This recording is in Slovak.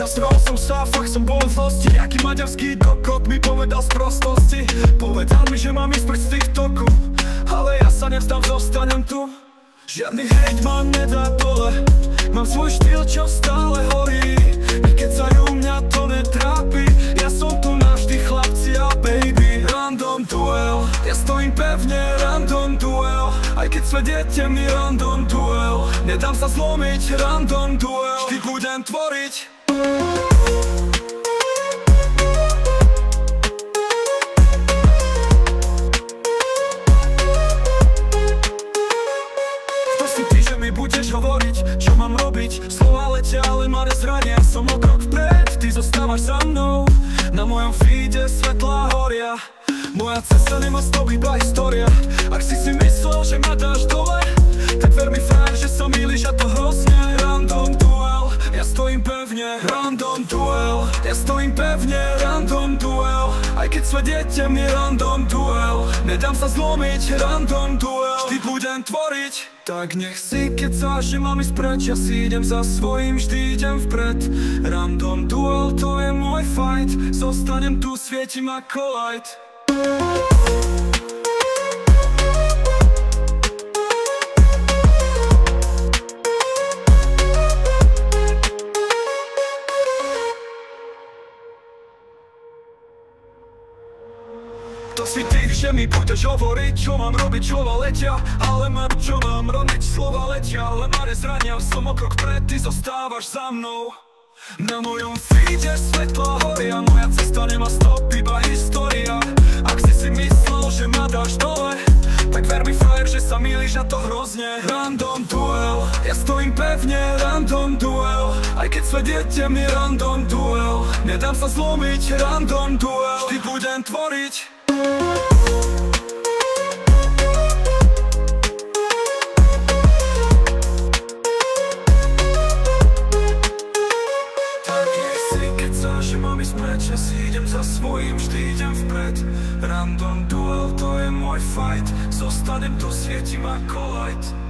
Nasral som sa, fakt som bol v zlosti. Jaký maďarský kokot mi povedal z prostosti. Povedal mi, že mám ísť preč z TikToku, ale ja sa nevzdám, zostanem tu. Žiadny hejt ma nedá dole, mám svoj štýl, čo stále horí. I keď sa ju mňa to netrápi, ja som tu navždy, chlapci a baby. Random duel, ja stojím pevne, random duel. Aj keď svet je temný, random duel. Nedám sa zlomiť, random duel. Vždy budem tvoriť. Kto si ty, že mi budeš hovoriť, čo mám robiť? Slova letia, ale ma nezrania. Som o krok vpred, ty zostávaš za mnou. Na mojom feede svetlá horia. Moja cesta nemá stop, iba história. Ak si si myslel, že ma dáš dole, tak ver mi frajer, že sa mýliš a to hrozne. Random duel, ja stojím pevne, random duel. Ja stojím pevne, random duel. Aj keď svet je temný, random duel. Nedám sa zlomiť, random duel. Vždy budem tvoriť. Tak nech si kecá, že mám ísť preč, ja si idem za svojím, vždy idem vpred. Random duel, to je môj fight. Zostanem tu, svieti ma light. To si ty, že mi budeš hovoriť, čo mám robiť, slova letia. Ale mám, čo mám robiť, slova letia. Ale ma nezrania, som o krok pred, ty zostávaš za mnou. Na mojom feede svetlá horia. Moja cesta nemá stop, iba história. Ak si si myslel, že ma dáš dole, tak ver mi frajer, že sa mýliš a to hrozne. Random duel, ja stojím pevne, random duel. Aj keď svet je temný, random duel. Nedám sa zlomiť, random duel. Vždy budem tvoriť. Že mám ísť preč, ja si idem za svojím, vždy idem vpred. Random duel, to je môj fight. Zostanem tu, svieti ma light.